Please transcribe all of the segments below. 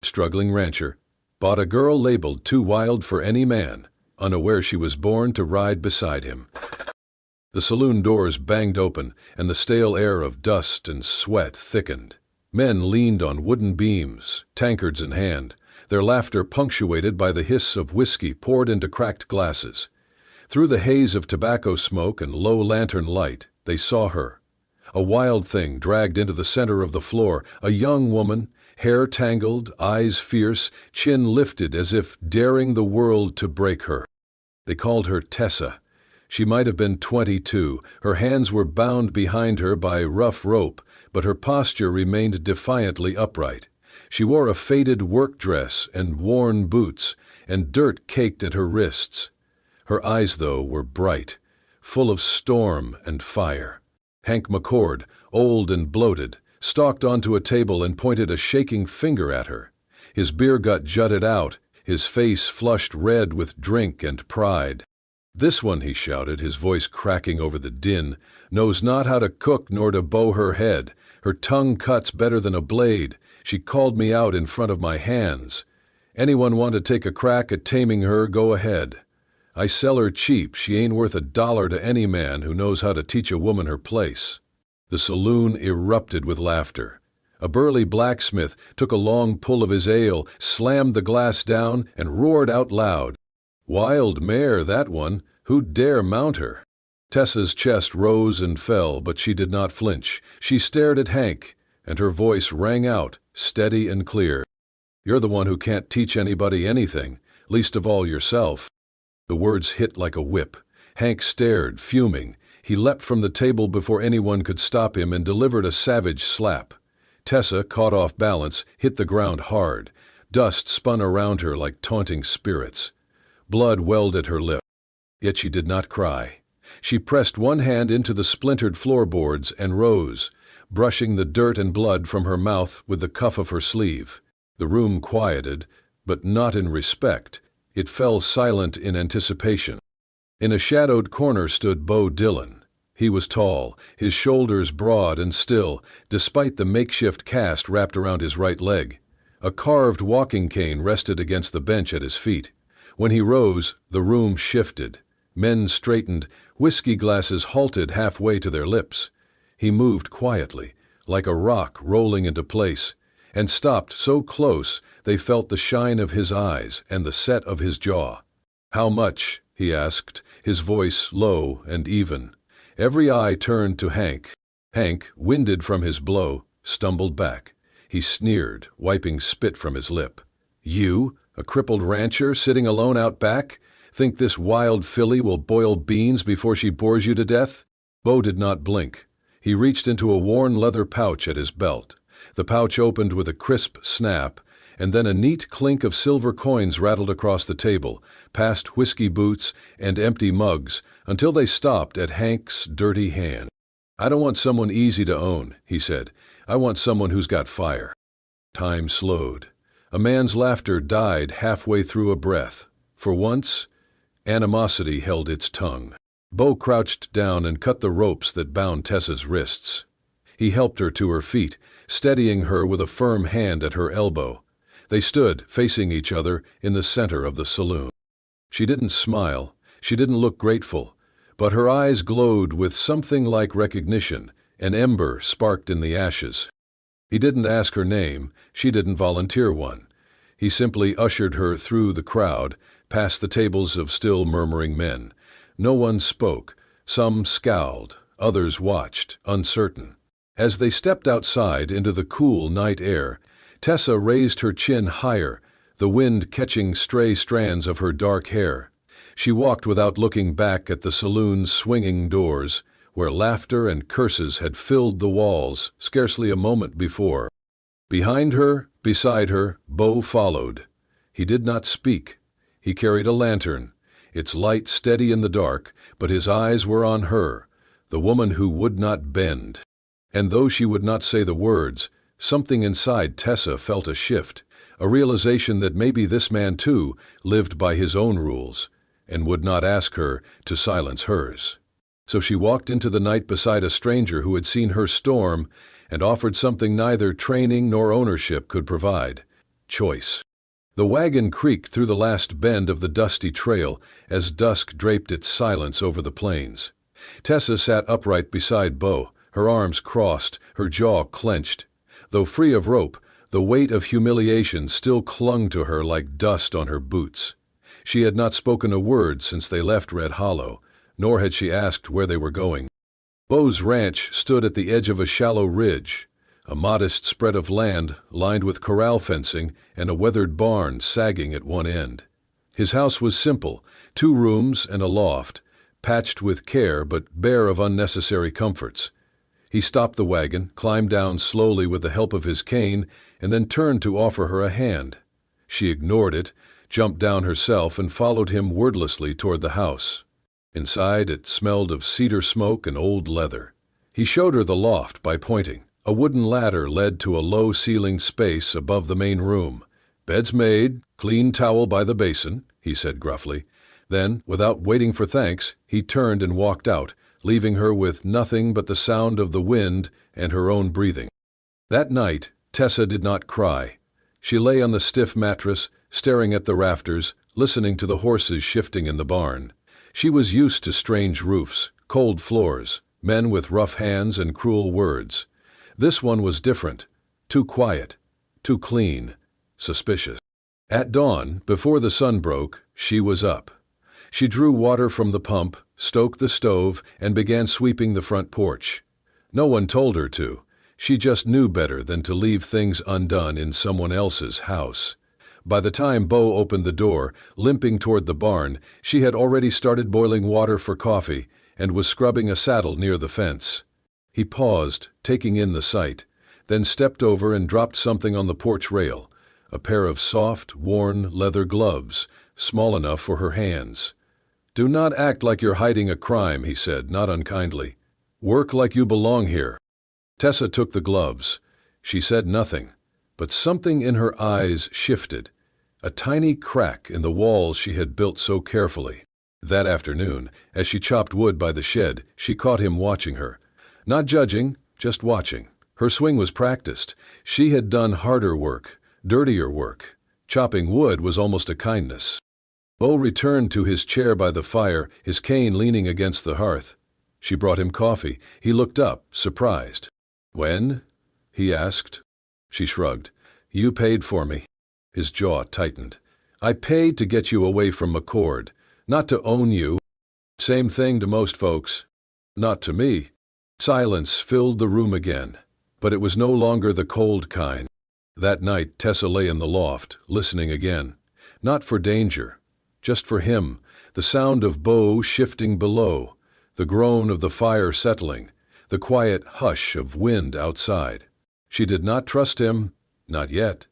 struggling rancher, bought a girl labeled too wild for any man, unaware she was born to ride beside him. The saloon doors banged open, and the stale air of dust and sweat thickened. Men leaned on wooden beams, tankards in hand, their laughter punctuated by the hiss of whiskey poured into cracked glasses. Through the haze of tobacco smoke and low lantern light, they saw her. A wild thing dragged into the center of the floor, a young woman, hair tangled, eyes fierce, chin lifted as if daring the world to break her. They called her Tessa. She might have been 22. Her hands were bound behind her by rough rope, but her posture remained defiantly upright. She wore a faded work dress and worn boots, and dirt caked at her wrists. Her eyes, though, were bright, full of storm and fire. Hank McCord, old and bloated, stalked onto a table and pointed a shaking finger at her. His beer gut jutted out, his face flushed red with drink and pride. "This one," he shouted, his voice cracking over the din, "knows not how to cook nor to bow her head. Her tongue cuts better than a blade. She called me out in front of my hands. Anyone want to take a crack at taming her, go ahead. I sell her cheap. She ain't worth $1 to any man who knows how to teach a woman her place." The saloon erupted with laughter. A burly blacksmith took a long pull of his ale, slammed the glass down, and roared out loud, "Wild mare, that one. Who'd dare mount her?" Tessa's chest rose and fell, but she did not flinch. She stared at Hank, and her voice rang out, steady and clear. "You're the one who can't teach anybody anything, least of all yourself." The words hit like a whip. Hank stared, fuming. He leapt from the table before anyone could stop him and delivered a savage slap. Tessa, caught off balance, hit the ground hard. Dust spun around her like taunting spirits. Blood welled at her lip. Yet she did not cry. She pressed one hand into the splintered floorboards and rose, brushing the dirt and blood from her mouth with the cuff of her sleeve. The room quieted, but not in respect. It fell silent in anticipation. In a shadowed corner stood Bo Dillon. He was tall, his shoulders broad and still, despite the makeshift cast wrapped around his right leg. A carved walking cane rested against the bench at his feet. When he rose, the room shifted. Men straightened, whiskey glasses halted halfway to their lips. He moved quietly, like a rock rolling into place, and stopped so close they felt the shine of his eyes and the set of his jaw. "How much?" he asked, his voice low and even. Every eye turned to Hank. Hank, winded from his blow, stumbled back. He sneered, wiping spit from his lip. "You, a crippled rancher sitting alone out back, think this wild filly will boil beans before she bores you to death?" Bo did not blink. He reached into a worn leather pouch at his belt. The pouch opened with a crisp snap, and then a neat clink of silver coins rattled across the table, past whiskey boots and empty mugs, until they stopped at Hank's dirty hand. "I don't want someone easy to own," he said. "I want someone who's got fire." Time slowed. A man's laughter died halfway through a breath. For once, animosity held its tongue. Bo crouched down and cut the ropes that bound Tessa's wrists. He helped her to her feet, steadying her with a firm hand at her elbow. They stood, facing each other, in the center of the saloon. She didn't smile, she didn't look grateful, but her eyes glowed with something like recognition. An ember sparked in the ashes. He didn't ask her name, she didn't volunteer one. He simply ushered her through the crowd, past the tables of still murmuring men. No one spoke. Some scowled, others watched, uncertain. As they stepped outside into the cool night air, Tessa raised her chin higher, the wind catching stray strands of her dark hair. She walked without looking back at the saloon's swinging doors, where laughter and curses had filled the walls scarcely a moment before. Behind her, beside her, Bo followed. He did not speak. He carried a lantern, its light steady in the dark, but his eyes were on her, the woman who would not bend. And though she would not say the words, something inside Tessa felt a shift, a realization that maybe this man too lived by his own rules, and would not ask her to silence hers. So she walked into the night beside a stranger who had seen her storm and offered something neither training nor ownership could provide. choice. The wagon creaked through the last bend of the dusty trail as dusk draped its silence over the plains. Tessa sat upright beside Bo, her arms crossed, her jaw clenched. Though free of rope, the weight of humiliation still clung to her like dust on her boots. She had not spoken a word since they left Red Hollow, nor had she asked where they were going. Bo's ranch stood at the edge of a shallow ridge, a modest spread of land lined with corral fencing and a weathered barn sagging at one end. His house was simple, 2 rooms and a loft, patched with care but bare of unnecessary comforts. He stopped the wagon, climbed down slowly with the help of his cane, and then turned to offer her a hand. She ignored it, jumped down herself, and followed him wordlessly toward the house. Inside, it smelled of cedar smoke and old leather. He showed her the loft by pointing. A wooden ladder led to a low-ceilinged space above the main room. "Bed's made, clean towel by the basin," he said gruffly. Then, without waiting for thanks, he turned and walked out, leaving her with nothing but the sound of the wind and her own breathing. That night, Tessa did not cry. She lay on the stiff mattress, staring at the rafters, listening to the horses shifting in the barn. She was used to strange roofs, cold floors, men with rough hands and cruel words. This one was different, too quiet, too clean, suspicious. At dawn, before the sun broke, she was up. She drew water from the pump, stoked the stove, and began sweeping the front porch. No one told her to. She just knew better than to leave things undone in someone else's house. By the time Bo opened the door, limping toward the barn, she had already started boiling water for coffee and was scrubbing a saddle near the fence. He paused, taking in the sight, then stepped over and dropped something on the porch rail, a pair of soft, worn leather gloves, small enough for her hands. "Do not act like you're hiding a crime," he said, not unkindly. "Work like you belong here." Tessa took the gloves. She said nothing, but something in her eyes shifted, a tiny crack in the walls she had built so carefully. That afternoon, as she chopped wood by the shed, she caught him watching her. Not judging, just watching. Her swing was practiced. She had done harder work, dirtier work. Chopping wood was almost a kindness. Bo returned to his chair by the fire, his cane leaning against the hearth. She brought him coffee. He looked up, surprised. "When?" he asked. She shrugged. "You paid for me." His jaw tightened. "I paid to get you away from McCord, not to own you." "Same thing to most folks." "Not to me." Silence filled the room again, but it was no longer the cold kind. That night Tessa lay in the loft, listening again. Not for danger, just for him, the sound of Bo shifting below, the groan of the fire settling, the quiet hush of wind outside. She did not trust him, not yet,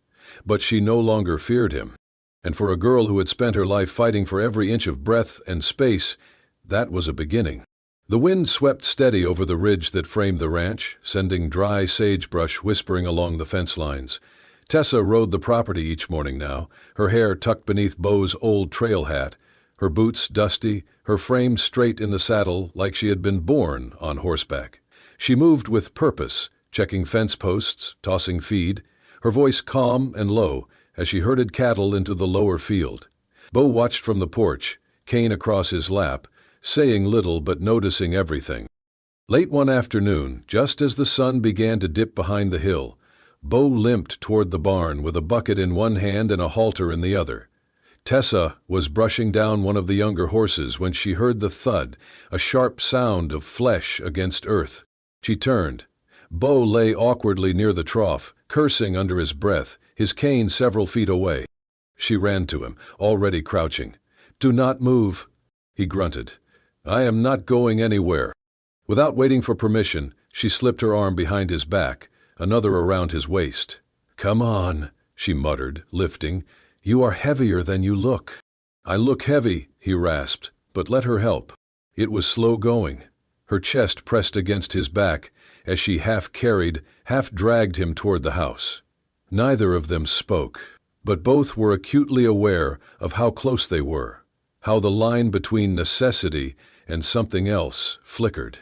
but she no longer feared him. And for a girl who had spent her life fighting for every inch of breath and space, that was a beginning. The wind swept steady over the ridge that framed the ranch, sending dry sagebrush whispering along the fence lines. Tessa rode the property each morning now, her hair tucked beneath Bo's old trail hat, her boots dusty, her frame straight in the saddle like she had been born on horseback. She moved with purpose, checking fence posts, tossing feed, her voice calm and low as she herded cattle into the lower field. Bo watched from the porch, cane across his lap, saying little but noticing everything. Late one afternoon, just as the sun began to dip behind the hill, Bo limped toward the barn with a bucket in one hand and a halter in the other. Tessa was brushing down one of the younger horses when she heard the thud, a sharp sound of flesh against earth. She turned. Bo lay awkwardly near the trough, cursing under his breath, his cane several feet away. She ran to him, already crouching. "Do not move," he grunted. "I am not going anywhere." Without waiting for permission, she slipped her arm behind his back, another around his waist. "Come on," she muttered, lifting. "You are heavier than you look." "I look heavy," he rasped, but let her help. It was slow going. Her chest pressed against his back as she half carried, half dragged him toward the house. Neither of them spoke, but both were acutely aware of how close they were, how the line between necessity and something else flickered.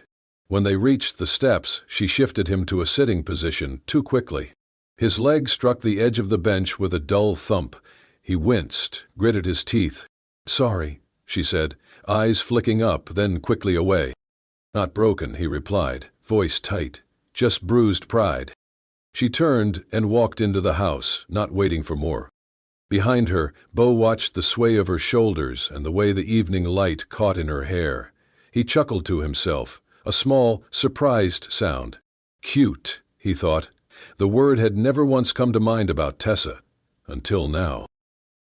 When they reached the steps, she shifted him to a sitting position too quickly. His leg struck the edge of the bench with a dull thump. He winced, gritted his teeth. "Sorry," she said, eyes flicking up, then quickly away. "Not broken," he replied, voice tight. "Just bruised pride." She turned and walked into the house, not waiting for more. Behind her, Bo watched the sway of her shoulders and the way the evening light caught in her hair. He chuckled to himself, a small, surprised sound. Cute, he thought. The word had never once come to mind about Tessa, until now.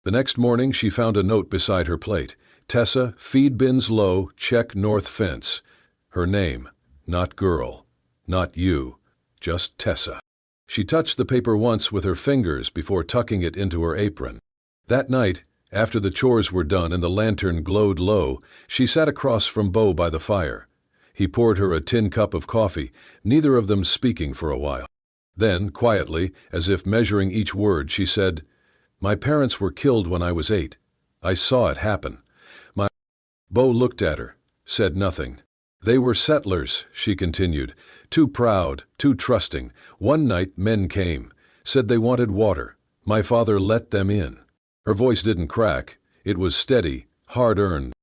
The next morning she found a note beside her plate. Tessa, feed bins low, check north fence. Her name, not girl, not you, just Tessa. She touched the paper once with her fingers before tucking it into her apron. That night, after the chores were done and the lantern glowed low, she sat across from Bo by the fire. He poured her a tin cup of coffee, neither of them speaking for a while. Then, quietly, as if measuring each word, she said, "My parents were killed when I was 8. I saw it happen. Bo looked at her, said nothing. "They were settlers," she continued, "too proud, too trusting. One night men came, said they wanted water. My father let them in." Her voice didn't crack. It was steady, hard-earned.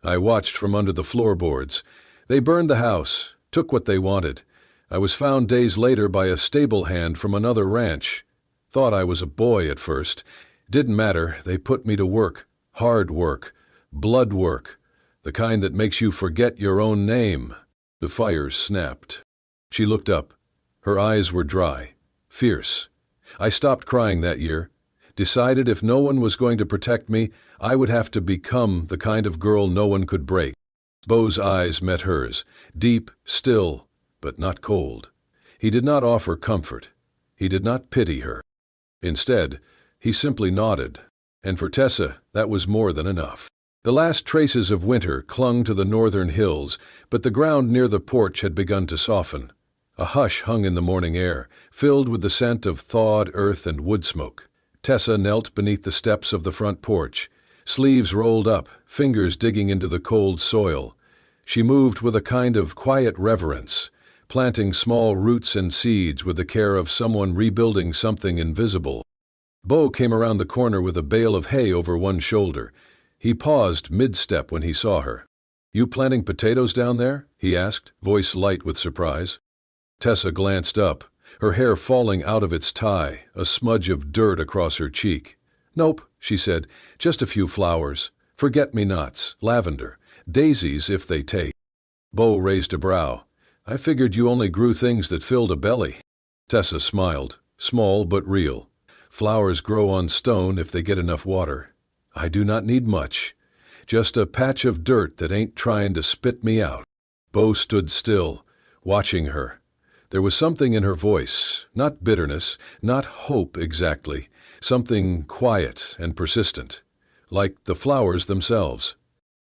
"I watched from under the floorboards. They burned the house, took what they wanted. I was found days later by a stable hand from another ranch. Thought I was a boy at first. Didn't matter, they put me to work. Hard work. Blood work. The kind that makes you forget your own name." The fires snapped. She looked up. Her eyes were dry, fierce. "I stopped crying that year. Decided if no one was going to protect me, I would have to become the kind of girl no one could break." Bo's eyes met hers, deep, still, but not cold. He did not offer comfort. He did not pity her. Instead, he simply nodded. And for Tessa, that was more than enough. The last traces of winter clung to the northern hills, but the ground near the porch had begun to soften. A hush hung in the morning air, filled with the scent of thawed earth and wood smoke. Tessa knelt beneath the steps of the front porch, sleeves rolled up, fingers digging into the cold soil. She moved with a kind of quiet reverence, planting small roots and seeds with the care of someone rebuilding something invisible. Bo came around the corner with a bale of hay over one shoulder. He paused mid-step when he saw her. "You planting potatoes down there?" he asked, voice light with surprise. Tessa glanced up, her hair falling out of its tie, a smudge of dirt across her cheek. "Nope," she said, "just a few flowers. Forget-me-nots, lavender, daisies if they take." Bo raised a brow. "I figured you only grew things that filled a belly." Tessa smiled, small but real. "Flowers grow on stone if they get enough water. I do not need much. Just a patch of dirt that ain't trying to spit me out." Bo stood still, watching her. There was something in her voice, not bitterness, not hope exactly, something quiet and persistent, like the flowers themselves.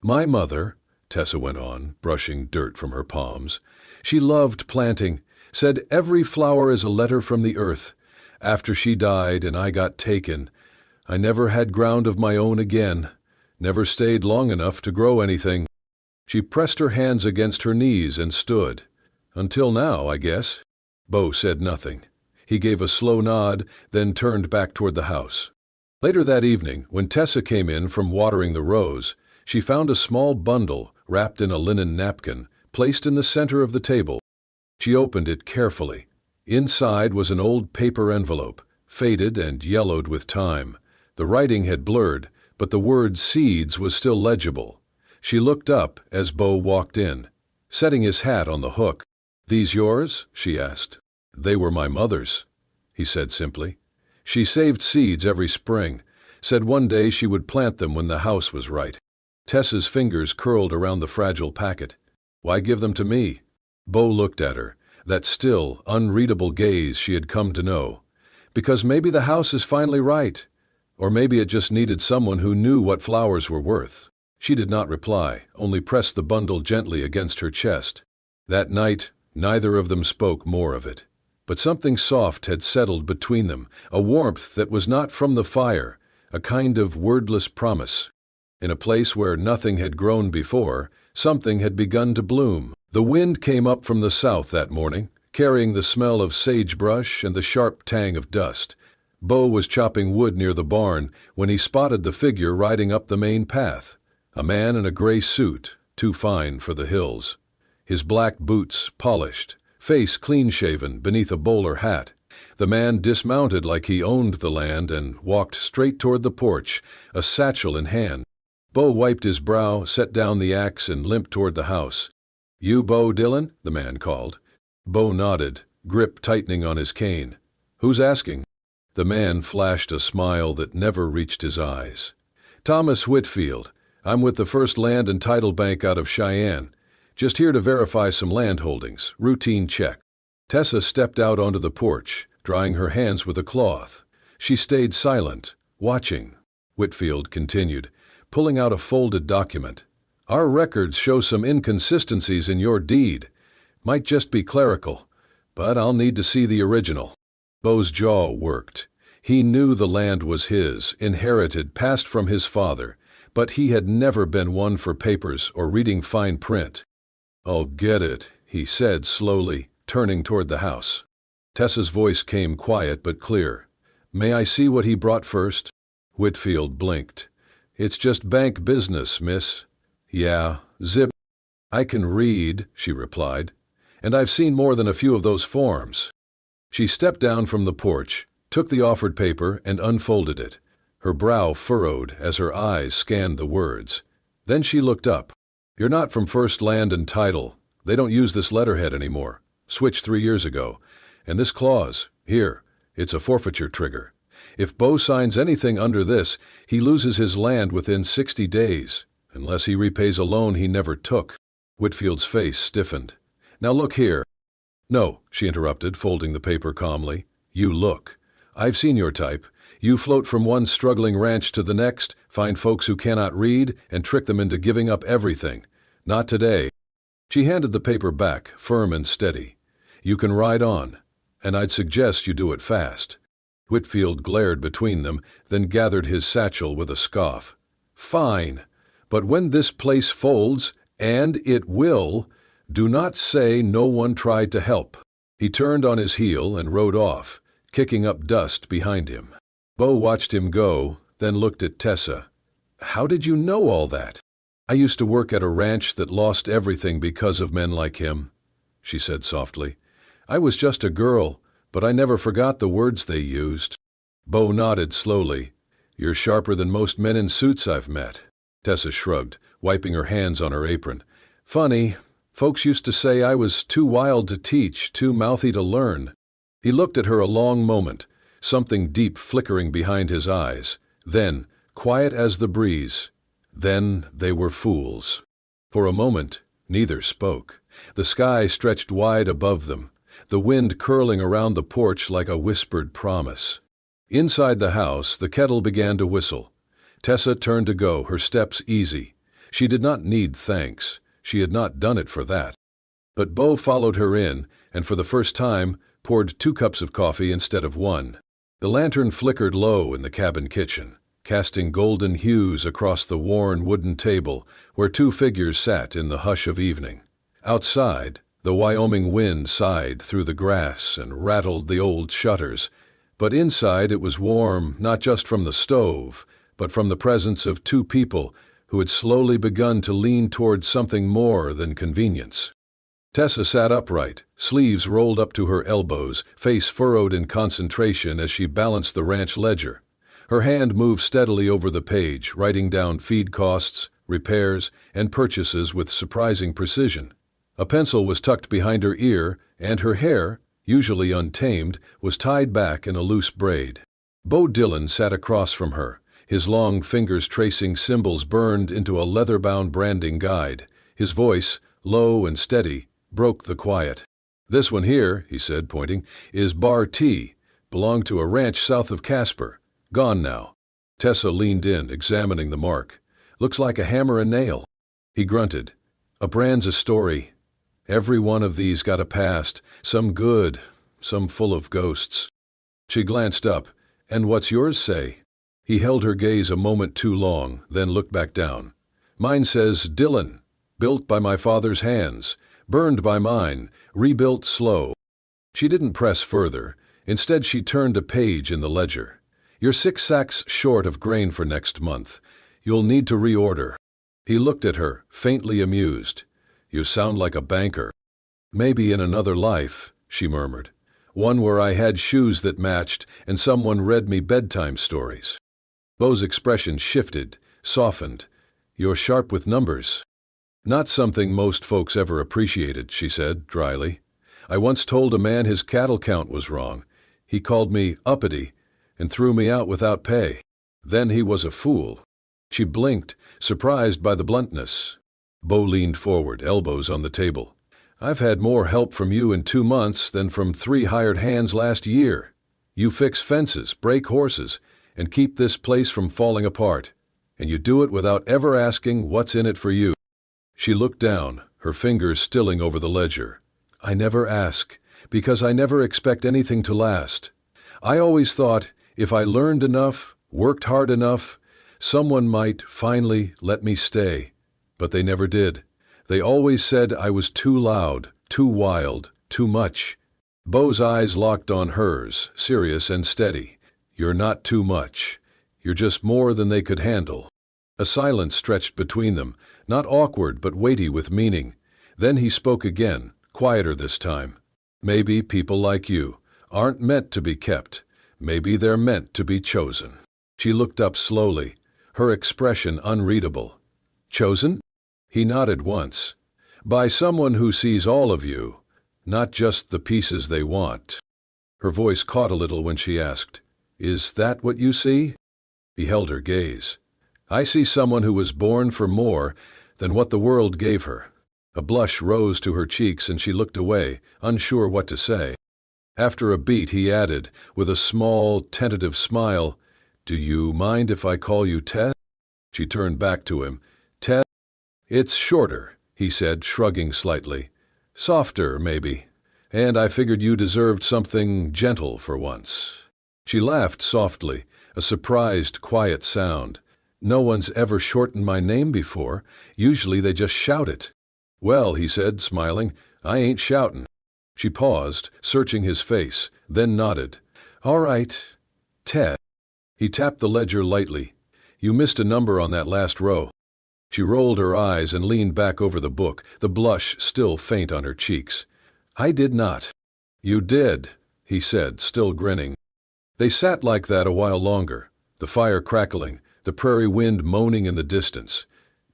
"My mother," Tessa went on, brushing dirt from her palms, "she loved planting, said every flower is a letter from the earth. After she died and I got taken, I never had ground of my own again, never stayed long enough to grow anything." She pressed her hands against her knees and stood. "Until now, I guess." Bo said nothing. He gave a slow nod, then turned back toward the house. Later that evening, when Tessa came in from watering the rose, she found a small bundle, wrapped in a linen napkin, placed in the center of the table. She opened it carefully. Inside was an old paper envelope, faded and yellowed with time. The writing had blurred, but the word seeds was still legible. She looked up as Bo walked in, setting his hat on the hook. "These yours?" she asked. "They were my mother's," he said simply. "She saved seeds every spring, said one day she would plant them when the house was right." Tessa's fingers curled around the fragile packet. "Why give them to me?" Bo looked at her, that still, unreadable gaze she had come to know. "Because maybe the house is finally right. Or maybe it just needed someone who knew what flowers were worth." She did not reply, only pressed the bundle gently against her chest. That night, neither of them spoke more of it. But something soft had settled between them, a warmth that was not from the fire, a kind of wordless promise. In a place where nothing had grown before, something had begun to bloom. The wind came up from the south that morning, carrying the smell of sagebrush and the sharp tang of dust. Bo was chopping wood near the barn when he spotted the figure riding up the main path, a man in a gray suit, too fine for the hills. His black boots polished, face clean-shaven beneath a bowler hat. The man dismounted like he owned the land and walked straight toward the porch, a satchel in hand. Bo wiped his brow, set down the axe, and limped toward the house. "You Bo Dillon?" the man called. Bo nodded, grip tightening on his cane. "Who's asking?" The man flashed a smile that never reached his eyes. "Thomas Whitfield. I'm with the First Land and Title Bank out of Cheyenne. Just here to verify some land holdings. Routine check." Tessa stepped out onto the porch, drying her hands with a cloth. She stayed silent, watching. Whitfield continued, pulling out a folded document. "Our records show some inconsistencies in your deed. Might just be clerical, but I'll need to see the original." Bo's jaw worked. He knew the land was his, inherited, passed from his father, but he had never been one for papers or reading fine print. "I'll get it," he said slowly, turning toward the house. Tessa's voice came quiet but clear. "May I see what he brought first?" Whitfield blinked. "It's just bank business, miss." "Yeah, zip." "I can read," she replied, "and I've seen more than a few of those forms." She stepped down from the porch, took the offered paper, and unfolded it. Her brow furrowed as her eyes scanned the words. Then she looked up. "You're not from First Land and Title. They don't use this letterhead anymore. Switched 3 years ago. And this clause, here, it's a forfeiture trigger. If Bo signs anything under this, he loses his land within 60 days, unless he repays a loan he never took." Whitfield's face stiffened. "Now look here." "No," she interrupted, folding the paper calmly. "You look. I've seen your type. You float from one struggling ranch to the next, find folks who cannot read, and trick them into giving up everything. Not today." She handed the paper back, firm and steady. "You can ride on, and I'd suggest you do it fast." Whitfield glared between them, then gathered his satchel with a scoff. "Fine, but when this place folds, and it will, do not say no one tried to help." He turned on his heel and rode off, kicking up dust behind him. Bo watched him go, then looked at Tessa. "How did you know all that?" "I used to work at a ranch that lost everything because of men like him," she said softly. "I was just a girl, but I never forgot the words they used." Bo nodded slowly. "You're sharper than most men in suits I've met." Tessa shrugged, wiping her hands on her apron. "Funny, folks used to say I was too wild to teach, too mouthy to learn." He looked at her a long moment, something deep flickering behind his eyes. Then, quiet as the breeze, "Then they were fools." For a moment, neither spoke. The sky stretched wide above them, the wind curling around the porch like a whispered promise. Inside the house, the kettle began to whistle. Tessa turned to go, her steps easy. She did not need thanks. She had not done it for that. But Bo followed her in, and for the first time, poured 2 cups of coffee instead of 1. The lantern flickered low in the cabin kitchen, casting golden hues across the worn wooden table where 2 figures sat in the hush of evening. Outside, the Wyoming wind sighed through the grass and rattled the old shutters, but inside it was warm not just from the stove, but from the presence of 2 people who had slowly begun to lean toward something more than convenience. Tessa sat upright, sleeves rolled up to her elbows, face furrowed in concentration as she balanced the ranch ledger. Her hand moved steadily over the page, writing down feed costs, repairs, and purchases with surprising precision. A pencil was tucked behind her ear, and her hair, usually untamed, was tied back in a loose braid. Bo Dillon sat across from her, his long fingers tracing symbols burned into a leather-bound branding guide. His voice, low and steady, broke the quiet. "This one here," he said, pointing, "is Bar T. Belonged to a ranch south of Casper. Gone now." Tessa leaned in, examining the mark. "Looks like a hammer and nail." He grunted. "A brand's a story. Every one of these got a past, some good, some full of ghosts." She glanced up. "And what's yours say?" He held her gaze a moment too long, then looked back down. "Mine says Dillon, built by my father's hands, burned by mine, rebuilt slow." She didn't press further. Instead, she turned a page in the ledger. "You're 6 sacks short of grain for next month. You'll need to reorder." He looked at her, faintly amused. "You sound like a banker." "Maybe in another life," she murmured. "One where I had shoes that matched and someone read me bedtime stories." Beau's expression shifted, softened. "You're sharp with numbers." "Not something most folks ever appreciated," she said, dryly. "I once told a man his cattle count was wrong. He called me uppity and threw me out without pay. Then he was a fool." She blinked, surprised by the bluntness. Beau leaned forward, elbows on the table. "I've had more help from you in 2 months than from 3 hired hands last year. You fix fences, break horses, and keep this place from falling apart. And you do it without ever asking what's in it for you." She looked down, her fingers stilling over the ledger. "I never ask, because I never expect anything to last. I always thought if I learned enough, worked hard enough, someone might finally let me stay. But they never did. They always said I was too loud, too wild, too much." Beau's eyes locked on hers, serious and steady. "You're not too much. You're just more than they could handle." A silence stretched between them, not awkward but weighty with meaning. Then he spoke again, quieter this time. "Maybe people like you aren't meant to be kept. Maybe they're meant to be chosen." She looked up slowly, her expression unreadable. "Chosen?" He nodded once. "By someone who sees all of you, not just the pieces they want." Her voice caught a little when she asked, "Is that what you see?" He held her gaze. "I see someone who was born for more than what the world gave her." A blush rose to her cheeks and she looked away, unsure what to say. After a beat he added, with a small, tentative smile, "Do you mind if I call you Tess?" She turned back to him. "Tess? It's shorter," he said, shrugging slightly. "Softer, maybe. And I figured you deserved something gentle for once." She laughed softly, a surprised, quiet sound. "No one's ever shortened my name before. Usually they just shout it." "Well," he said, smiling, "I ain't shoutin'." She paused, searching his face, then nodded. "All right, Ted." He tapped the ledger lightly. "You missed a number on that last row." She rolled her eyes and leaned back over the book, the blush still faint on her cheeks. "I did not." "You did," he said, still grinning. They sat like that a while longer, the fire crackling, the prairie wind moaning in the distance.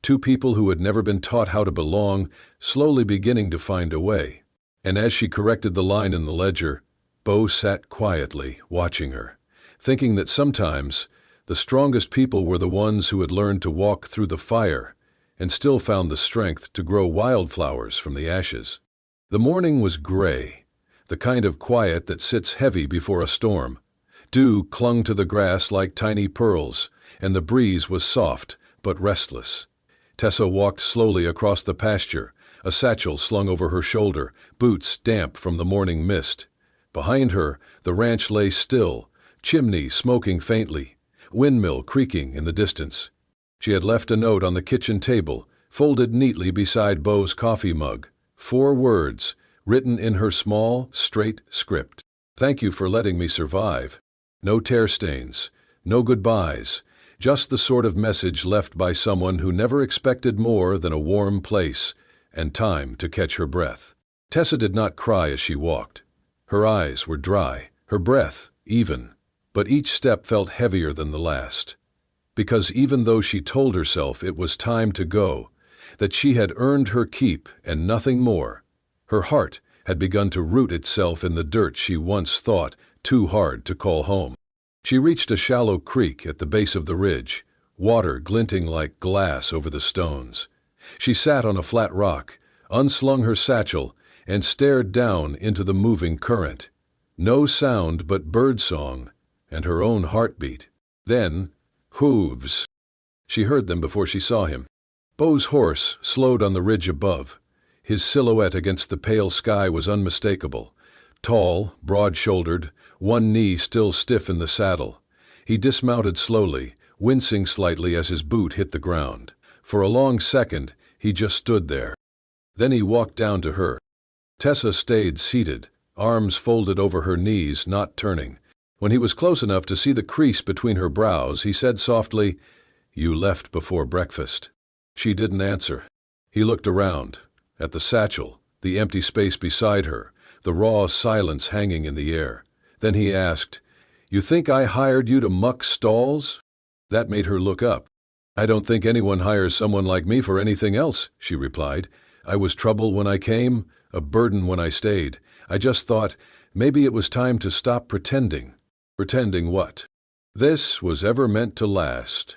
Two people who had never been taught how to belong, slowly beginning to find a way. And as she corrected the line in the ledger, Beau sat quietly, watching her, thinking that sometimes the strongest people were the ones who had learned to walk through the fire and still found the strength to grow wildflowers from the ashes. The morning was gray, the kind of quiet that sits heavy before a storm. Dew clung to the grass like tiny pearls, and the breeze was soft but restless. Tessa walked slowly across the pasture, a satchel slung over her shoulder, boots damp from the morning mist. Behind her, the ranch lay still, chimney smoking faintly, windmill creaking in the distance. She had left a note on the kitchen table, folded neatly beside Beau's coffee mug. 4 words, written in her small, straight script. "Thank you for letting me survive." No tear stains, no goodbyes, just the sort of message left by someone who never expected more than a warm place and time to catch her breath. Tessa did not cry as she walked. Her eyes were dry, her breath even, but each step felt heavier than the last. Because even though she told herself it was time to go, that she had earned her keep and nothing more, her heart had begun to root itself in the dirt she once thought too hard to call home. She reached a shallow creek at the base of the ridge, water glinting like glass over the stones. She sat on a flat rock, unslung her satchel, and stared down into the moving current. No sound but birdsong and her own heartbeat. Then, hooves. She heard them before she saw him. Beau's horse slowed on the ridge above. His silhouette against the pale sky was unmistakable. Tall, broad-shouldered, one knee still stiff in the saddle. He dismounted slowly, wincing slightly as his boot hit the ground. For a long second, he just stood there. Then he walked down to her. Tessa stayed seated, arms folded over her knees, not turning. When he was close enough to see the crease between her brows, he said softly, "You left before breakfast." She didn't answer. He looked around, at the satchel, the empty space beside her, the raw silence hanging in the air. Then he asked, "You think I hired you to muck stalls?" That made her look up. "I don't think anyone hires someone like me for anything else," she replied. "I was trouble when I came, a burden when I stayed. I just thought, maybe it was time to stop pretending." Pretending what? This was ever meant to last.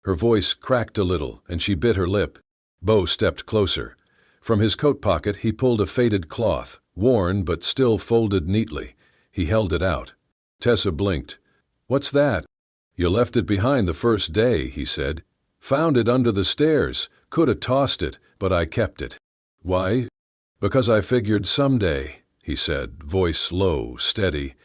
Her voice cracked a little, and she bit her lip. Bo stepped closer. From his coat pocket he pulled a faded cloth, worn but still folded neatly. He held it out. Tessa blinked. "What's that?" "You left it behind the first day," he said. "Found it under the stairs. Coulda tossed it, but I kept it." "Why?" "Because I figured someday," he said, voice low, steady,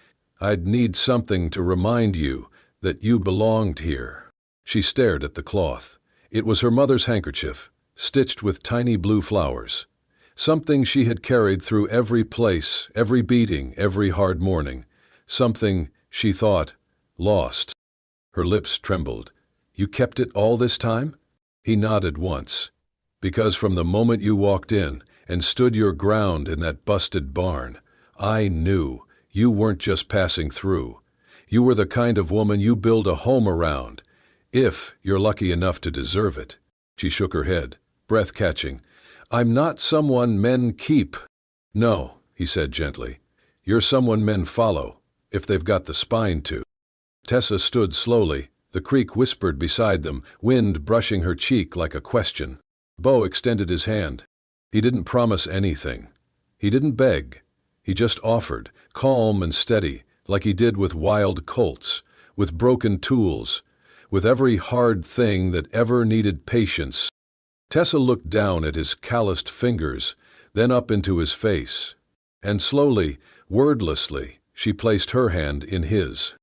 "I'd need something to remind you that you belonged here." She stared at the cloth. It was her mother's handkerchief, stitched with tiny blue flowers. Something she had carried through every place, every beating, every hard morning. Something, she thought, lost. Her lips trembled. "You kept it all this time?" He nodded once. "Because from the moment you walked in and stood your ground in that busted barn, I knew you weren't just passing through. You were the kind of woman you build a home around, if you're lucky enough to deserve it." She shook her head, breath catching. "I'm not someone men keep." "No," he said gently. "You're someone men follow, if they've got the spine to." Tessa stood slowly. The creek whispered beside them, wind brushing her cheek like a question. Bo extended his hand. He didn't promise anything. He didn't beg. He just offered, calm and steady, like he did with wild colts, with broken tools, with every hard thing that ever needed patience. Tessa looked down at his calloused fingers, then up into his face, and slowly, wordlessly, she placed her hand in his.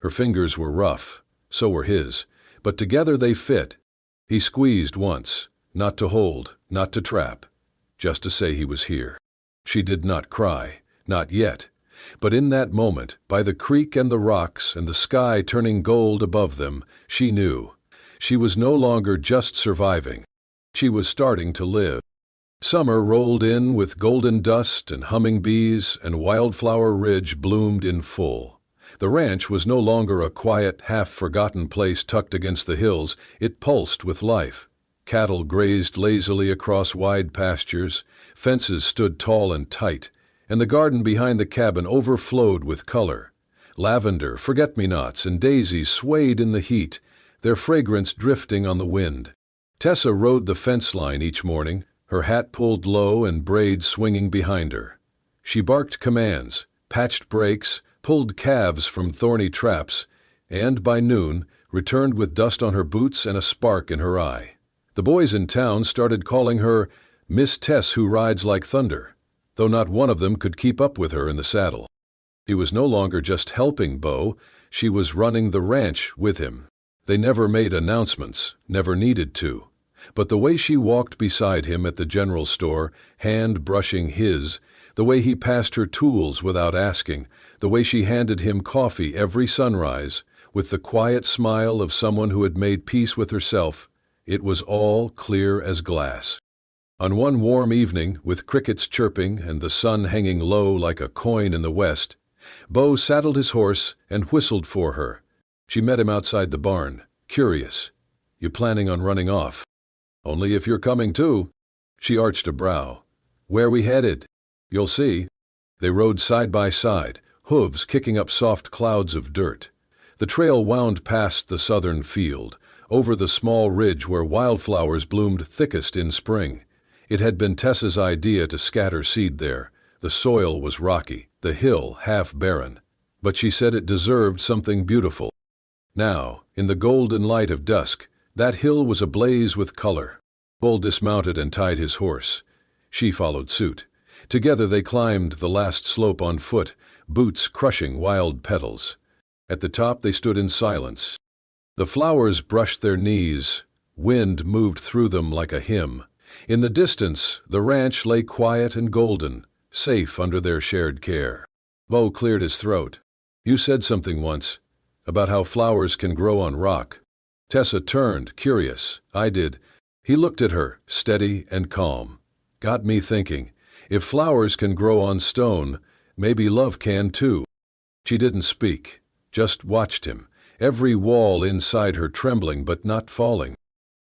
Her fingers were rough, so were his, but together they fit. He squeezed once, not to hold, not to trap, just to say he was here. She did not cry. Not yet. But in that moment, by the creek and the rocks and the sky turning gold above them, she knew. She was no longer just surviving. She was starting to live. Summer rolled in with golden dust and humming bees, and Wildflower Ridge bloomed in full. The ranch was no longer a quiet, half-forgotten place tucked against the hills. It pulsed with life. Cattle grazed lazily across wide pastures, fences stood tall and tight, and the garden behind the cabin overflowed with color. Lavender, forget-me-nots, and daisies swayed in the heat, their fragrance drifting on the wind. Tessa rode the fence line each morning, her hat pulled low and braids swinging behind her. She barked commands, patched brakes, pulled calves from thorny traps, and by noon returned with dust on her boots and a spark in her eye. The boys in town started calling her Miss Tess Who Rides Like Thunder, though not one of them could keep up with her in the saddle. She was no longer just helping Bo, she was running the ranch with him. They never made announcements, never needed to. But the way she walked beside him at the general store, hand brushing his, the way he passed her tools without asking, the way she handed him coffee every sunrise, with the quiet smile of someone who had made peace with herself, it was all clear as glass. On one warm evening, with crickets chirping and the sun hanging low like a coin in the west, Bo saddled his horse and whistled for her. She met him outside the barn, curious. "You planning on running off?" "Only if you're coming too." She arched a brow. "Where we headed?" "You'll see." They rode side by side, hooves kicking up soft clouds of dirt. The trail wound past the southern field, over the small ridge where wildflowers bloomed thickest in spring. It had been Tessa's idea to scatter seed there. The soil was rocky, the hill half barren, but she said it deserved something beautiful. Now, in the golden light of dusk, that hill was ablaze with color. Bull dismounted and tied his horse. She followed suit. Together they climbed the last slope on foot, boots crushing wild petals. At the top they stood in silence. The flowers brushed their knees. Wind moved through them like a hymn. In the distance, the ranch lay quiet and golden, safe under their shared care. Bo cleared his throat. You said something once about how flowers can grow on rock. Tessa turned, curious. I did. He looked at her, steady and calm. Got me thinking, if flowers can grow on stone, maybe love can too. She didn't speak, just watched him, every wall inside her trembling but not falling.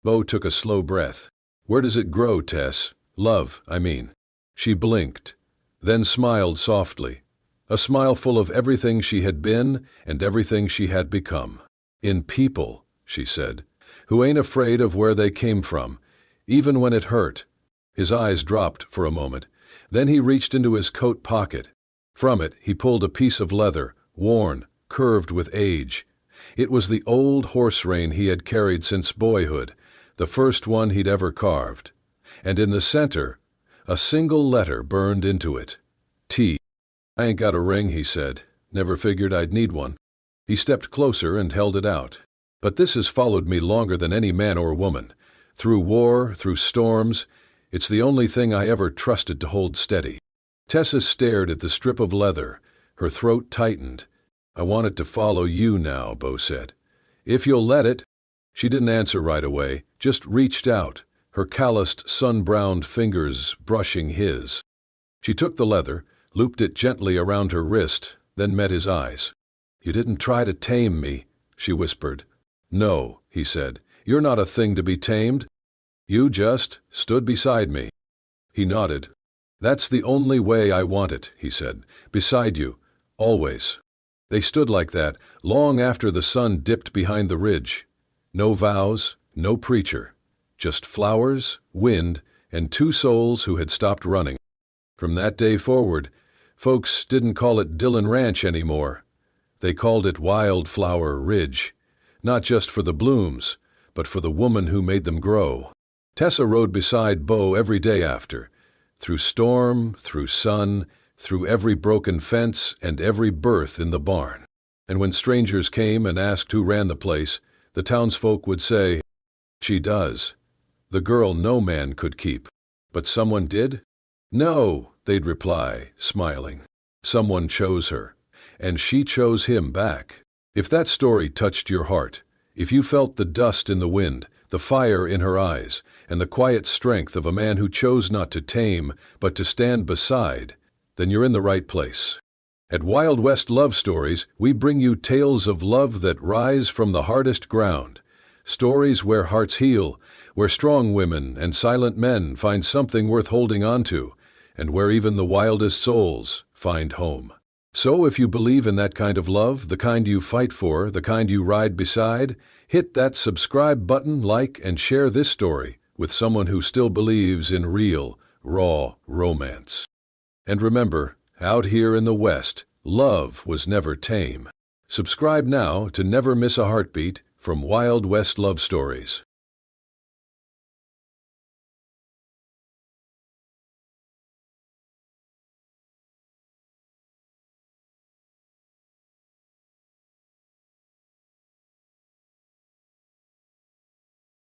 Bo took a slow breath. Where does it grow, Tess? Love, I mean. She blinked, then smiled softly. A smile full of everything she had been and everything she had become. In people, she said, who ain't afraid of where they came from, even when it hurt. His eyes dropped for a moment. Then he reached into his coat pocket. From it, he pulled a piece of leather, worn, curved with age. It was the old horse rein he had carried since boyhood, the first one he'd ever carved. And in the center, a single letter burned into it. T. I ain't got a ring, he said. Never figured I'd need one. He stepped closer and held it out. But this has followed me longer than any man or woman. Through war, through storms, it's the only thing I ever trusted to hold steady. Tessa stared at the strip of leather. Her throat tightened. I want it to follow you now, Bo said. If you'll let it. She didn't answer right away, just reached out, her calloused, sun-browned fingers brushing his. She took the leather, looped it gently around her wrist, then met his eyes. You didn't try to tame me, she whispered. No, he said. You're not a thing to be tamed. You just stood beside me. He nodded. That's the only way I want it, he said. Beside you. Always. They stood like that, long after the sun dipped behind the ridge. No vows, no preacher. Just flowers, wind, and two souls who had stopped running. From that day forward, folks didn't call it Dillon Ranch anymore. They called it Wildflower Ridge. Not just for the blooms, but for the woman who made them grow. Tessa rode beside Bo every day after, through storm, through sun, through every broken fence and every birth in the barn. And when strangers came and asked who ran the place, the townsfolk would say, She does. The girl no man could keep. But someone did? No, they'd reply, smiling. Someone chose her, and she chose him back. If that story touched your heart, if you felt the dust in the wind, the fire in her eyes, and the quiet strength of a man who chose not to tame, but to stand beside, then you're in the right place. At Wild West Love Stories, we bring you tales of love that rise from the hardest ground. Stories where hearts heal, where strong women and silent men find something worth holding on to, and where even the wildest souls find home. So if you believe in that kind of love, the kind you fight for, the kind you ride beside, hit that subscribe button, like, and share this story with someone who still believes in real, raw romance. And remember, out here in the West, love was never tame. Subscribe now to never miss a heartbeat from Wild West Love Stories.